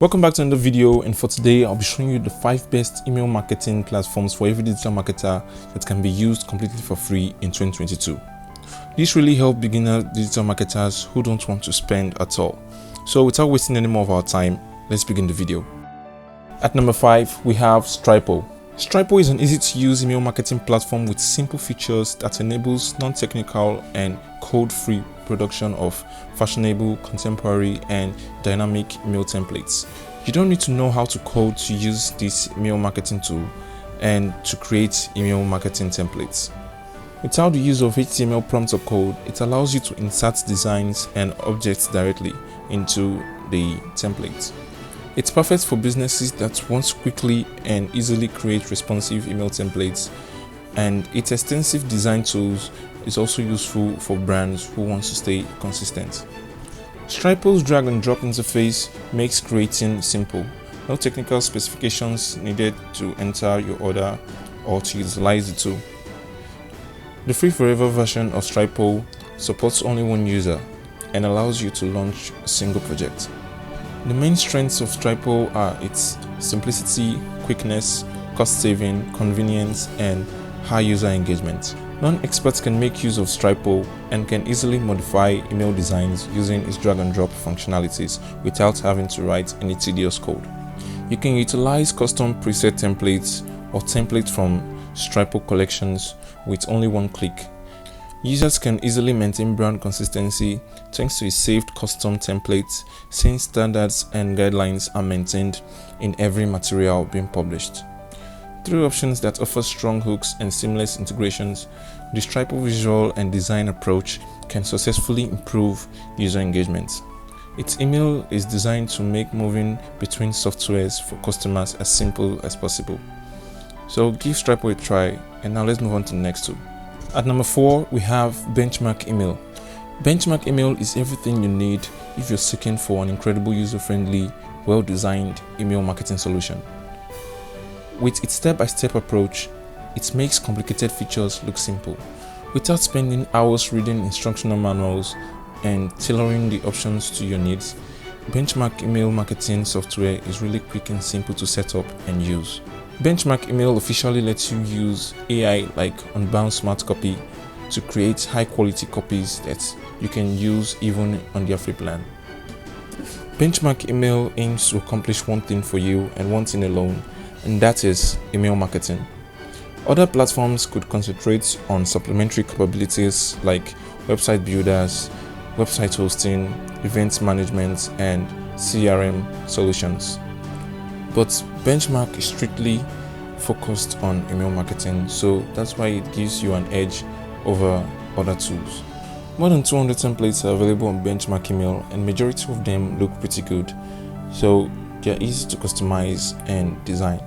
Welcome back to another video, and for today I'll be showing you the 5 best email marketing platforms for every digital marketer that can be used completely for free in 2022. These really help beginner digital marketers who don't want to spend at all. So without wasting any more of our time, let's begin the video. At number 5, we have Stripo. Stripo is an easy-to-use email marketing platform with simple features that enables non-technical and code-free production of fashionable, contemporary, and dynamic email templates. You don't need to know how to code to use this email marketing tool and to create email marketing templates. Without the use of HTML prompts or code, it allows you to insert designs and objects directly into the template. It's perfect for businesses that want to quickly and easily create responsive email templates, and its extensive design tools is also useful for brands who want to stay consistent. Stripo's drag and drop interface makes creating simple. No technical specifications needed to enter your order or to utilize the tool. The free forever version of Stripo supports only one user and allows you to launch a single project. The main strengths of Stripo are its simplicity, quickness, cost saving, convenience, and high user engagement. Non-experts can make use of Stripo and can easily modify email designs using its drag and drop functionalities without having to write any tedious code. You can utilize custom preset templates or templates from Stripo collections with only one click. Users can easily maintain brand consistency thanks to its saved custom templates, since standards and guidelines are maintained in every material being published. Through options that offer strong hooks and seamless integrations, the Stripo visual and design approach can successfully improve user engagement. Its email is designed to make moving between softwares for customers as simple as possible. So give Stripo a try, and now let's move on to the next two. At number 4, we have Benchmark Email. Benchmark Email is everything you need if you're seeking for an incredible user-friendly, well-designed email marketing solution. With its step-by-step approach, it makes complicated features look simple, without spending hours reading instructional manuals and tailoring the options to your needs. Benchmark email marketing software is really quick and simple to set up and use. Benchmark Email officially lets you use AI like Unbound Smart Copy to create high-quality copies that you can use even on their free plan. Benchmark Email aims to accomplish one thing for you and one thing alone, and that is email marketing. Other platforms could concentrate on supplementary capabilities like website builders, website hosting, event management, and CRM solutions. But Benchmark is strictly focused on email marketing, so that's why it gives you an edge over other tools. More than 200 templates are available on Benchmark Email, and majority of them look pretty good, so they're easy to customize and design.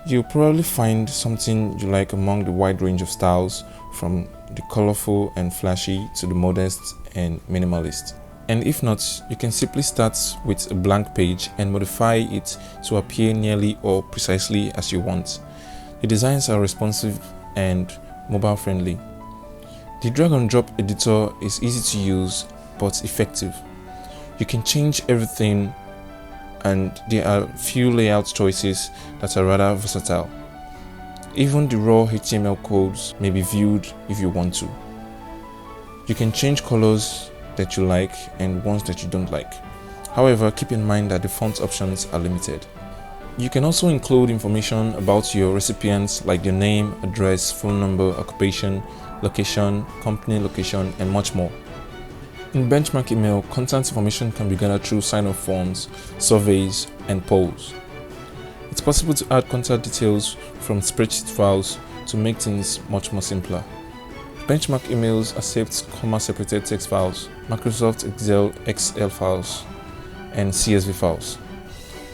You'll probably find something you like among the wide range of styles, from the colorful and flashy to the modest and minimalist. And if not, you can simply start with a blank page and modify it to appear nearly or precisely as you want. The designs are responsive and mobile friendly. The drag and drop editor is easy to use but effective. You can change everything, and there are few layout choices that are rather versatile. Even the raw HTML codes may be viewed if you want to. You can change colors that you like and ones that you don't like. However, keep in mind that the font options are limited. You can also include information about your recipients like their name, address, phone number, occupation, location, company location, and much more. In Benchmark Email, contact information can be gathered through sign-up forms, surveys, and polls. It's possible to add contact details from spreadsheet files to make things much more simpler. Benchmark Emails accepts comma-separated text files, Microsoft Excel files, and CSV files.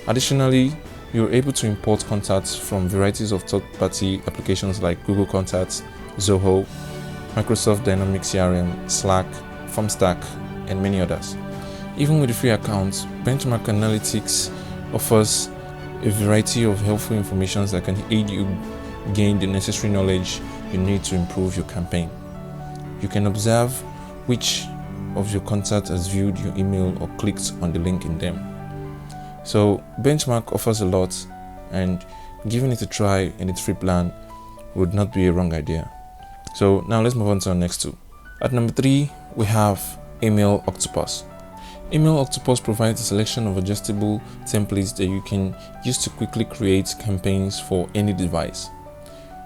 Additionally, you're able to import contacts from varieties of third-party applications like Google Contacts, Zoho, Microsoft Dynamics CRM, Slack, FormStack, and many others. Even with the free accounts, Benchmark Analytics offers a variety of helpful information that can aid you gain the necessary knowledge you need to improve your campaign. You can observe which of your contacts has viewed your email or clicked on the link in them. So Benchmark offers a lot, and giving it a try in its free plan would not be a wrong idea. So now let's move on to our next two. At number 3, we have Email Octopus. Email Octopus provides a selection of adjustable templates that you can use to quickly create campaigns for any device.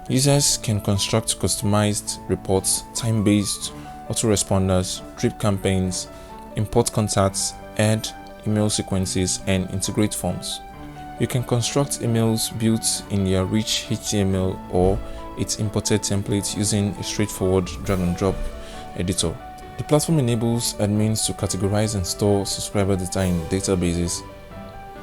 Users can construct customized reports, time-based autoresponders, drip campaigns, import contacts, add email sequences, and integrate forms. You can construct emails built in your rich HTML or its imported templates using a straightforward drag-and-drop editor. The platform enables admins to categorize and store subscriber data in databases,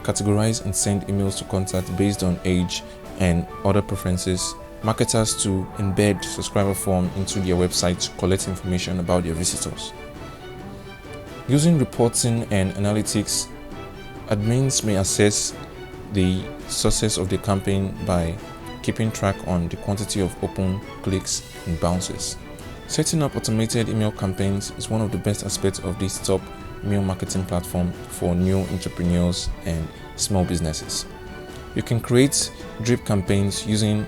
categorize and send emails to contacts based on age and other preferences, marketers to embed subscriber form into their website to collect information about their visitors. Using reporting and analytics, admins may assess the success of the campaign by keeping track on the quantity of open, clicks, and bounces. Setting up automated email campaigns is one of the best aspects of this top email marketing platform for new entrepreneurs and small businesses. You can create drip campaigns using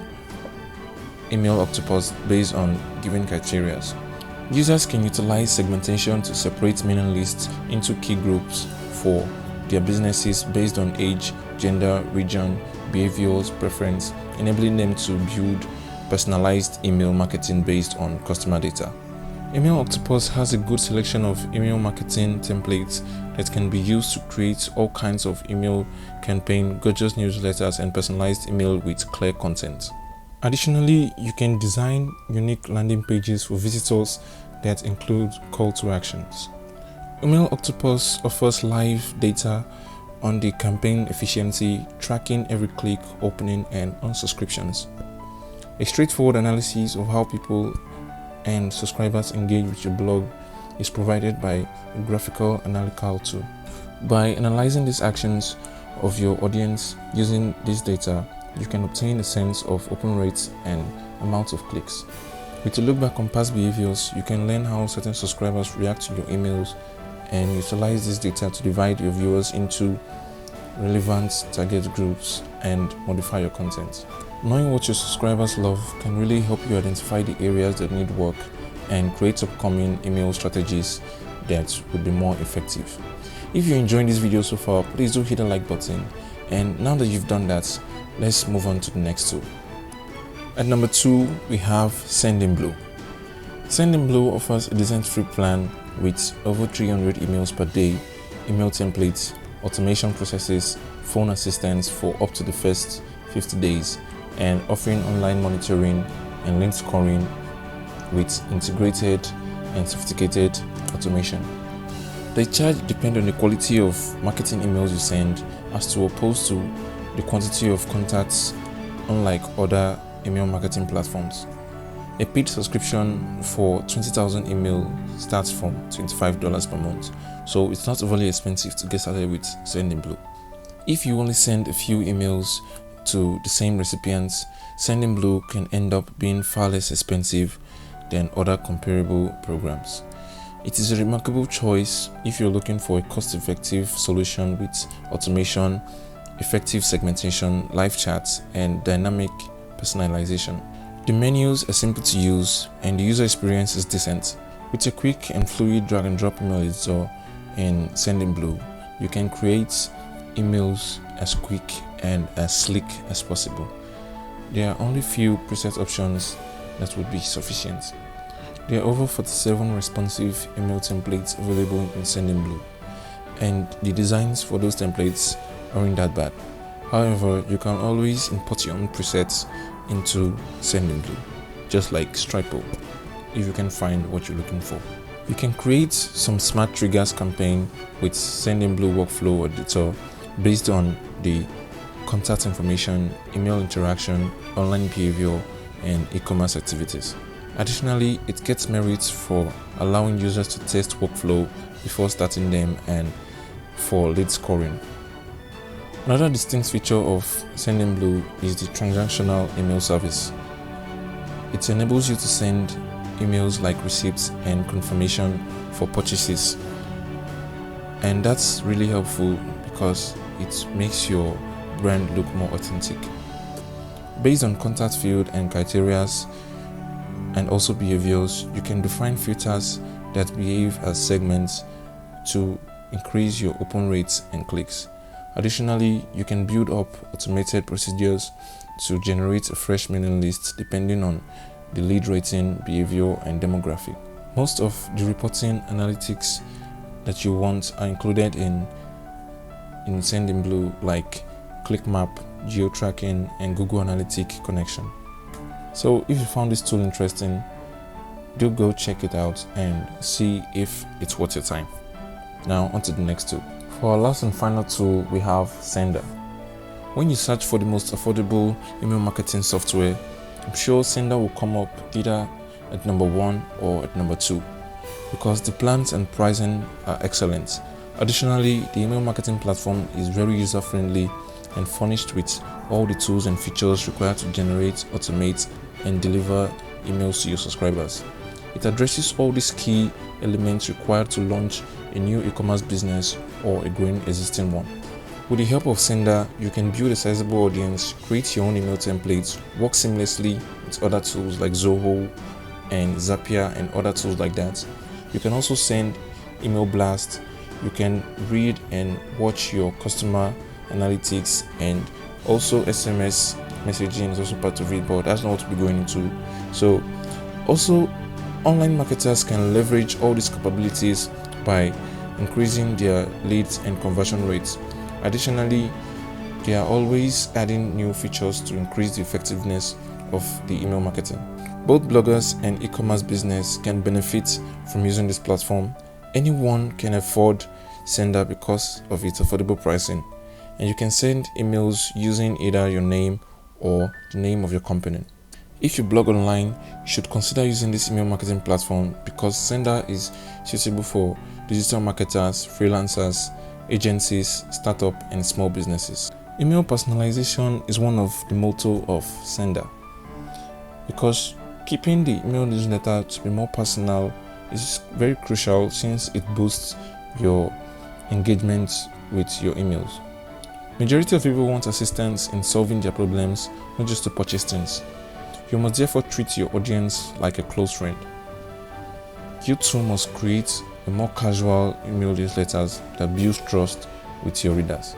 Email Octopus based on given criteria. Users can utilize segmentation to separate mailing lists into key groups for their businesses based on age, gender, region, behaviors, preference, enabling them to build personalized email marketing based on customer data. Email Octopus has a good selection of email marketing templates that can be used to create all kinds of email campaign, gorgeous newsletters, and personalized email with clear content. Additionally, you can design unique landing pages for visitors that include call to actions. Email Octopus offers live data on the campaign efficiency, tracking every click, opening, and unsubscriptions. A straightforward analysis of how people and subscribers engage with your blog is provided by a graphical analytical tool. By analyzing these actions of your audience using this data, you can obtain a sense of open rates and amount of clicks. With a look back on past behaviors, you can learn how certain subscribers react to your emails and utilize this data to divide your viewers into relevant target groups and modify your content. Knowing what your subscribers love can really help you identify the areas that need work and create upcoming email strategies that would be more effective. If you're enjoying this video so far, please do hit the like button, and now that you've done that, let's move on to the next two. At number 2, we have Sendinblue. Sendinblue offers a decent free plan with over 300 emails per day, email templates, automation processes, phone assistance for up to the first 50 days, and offering online monitoring and link scoring with integrated and sophisticated automation. The charge depends on the quality of marketing emails you send as to opposed to the quantity of contacts, unlike other email marketing platforms. A paid subscription for 20,000 emails starts from $25 per month, so it's not overly expensive to get started with Sendinblue. If you only send a few emails to the same recipients, Sendinblue can end up being far less expensive than other comparable programs. It is a remarkable choice if you're looking for a cost-effective solution with automation, effective segmentation, live chats, and dynamic personalization. The menus are simple to use and the user experience is decent. With a quick and fluid drag-and-drop email editor in Sendinblue, you can create emails as quick and as sleek as possible. There are only few preset options that would be sufficient. There are over 47 responsive email templates available in Sendinblue, and the designs for those templates aren't that bad. However, you can always import your own presets into Sendinblue, just like Stripo, if you can find what you're looking for. You can create some smart triggers campaign with Sendinblue workflow editor based on the contact information, email interaction, online behavior, and e-commerce activities. Additionally, it gets merits for allowing users to test workflow before starting them and for lead scoring. Another distinct feature of Sendinblue is the transactional email service. It enables you to send emails like receipts and confirmation for purchases, and that's really helpful because it makes your brand look more authentic. Based on contact field and criteria and also behaviors, you can define filters that behave as segments to increase your open rates and clicks. Additionally, you can build up automated procedures to generate a fresh mailing list depending on the lead rating, behavior, and demographic. Most of the reporting analytics that you want are included in Sendinblue, like click map, geo tracking, and Google Analytic connection. So if you found this tool interesting, do go check it out and see if it's worth your time. Now on to the next tool. For our last and final tool, we have Sender. When you search for the most affordable email marketing software, I'm sure Sender will come up either at number 1 or at number 2 because the plans and pricing are excellent. Additionally, the email marketing platform is very user-friendly and furnished with all the tools and features required to generate, automate, and deliver emails to your subscribers. It addresses all these key elements required to launch a new e-commerce business or a growing existing one. With the help of Sender, you can build a sizable audience, create your own email templates, work seamlessly with other tools like Zoho and Zapier and other tools like that. You can also send email blasts. You can read and watch your customer analytics, and also SMS messaging is also part of it, but that's not what we're going into. So also, online marketers can leverage all these capabilities by increasing their leads and conversion rates. Additionally, they are always adding new features to increase the effectiveness of the email marketing. Both bloggers and e-commerce business can benefit from using this platform. Anyone can afford Sender because of its affordable pricing, and you can send emails using either your name or the name of your company. If you blog online, you should consider using this email marketing platform because Sender is suitable for digital marketers, freelancers, agencies, startups, and small businesses. Email personalization is one of the motto of Sender because keeping the email newsletter to be more personal is very crucial since it boosts your engagement with your emails. Majority of people want assistance in solving their problems, not just to purchase things. You must therefore treat your audience like a close friend. You too must create a more casual email newsletters that builds trust with your readers.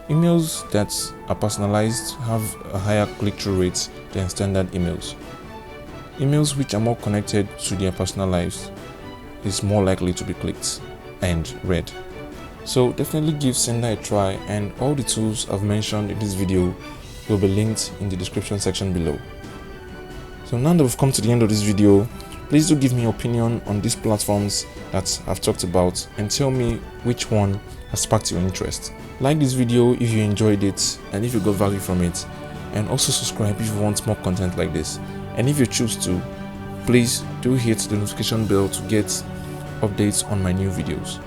Emails that are personalized have a higher click-through rate than standard emails. Emails which are more connected to their personal lives is more likely to be clicked and read. So definitely give Sender a try, and all the tools I've mentioned in this video will be linked in the description section below. So now that we've come to the end of this video, please do give me your opinion on these platforms that I've talked about and tell me which one has sparked your interest. Like this video if you enjoyed it and if you got value from it, and also subscribe if you want more content like this. And if you choose to, please do hit the notification bell to get updates on my new videos.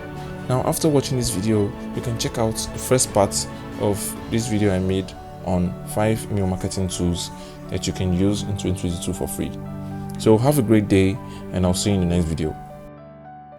Now after watching this video, you can check out the first part of this video I made on 5 email marketing tools that you can use in 2022 for free. So have a great day, and I'll see you in the next video.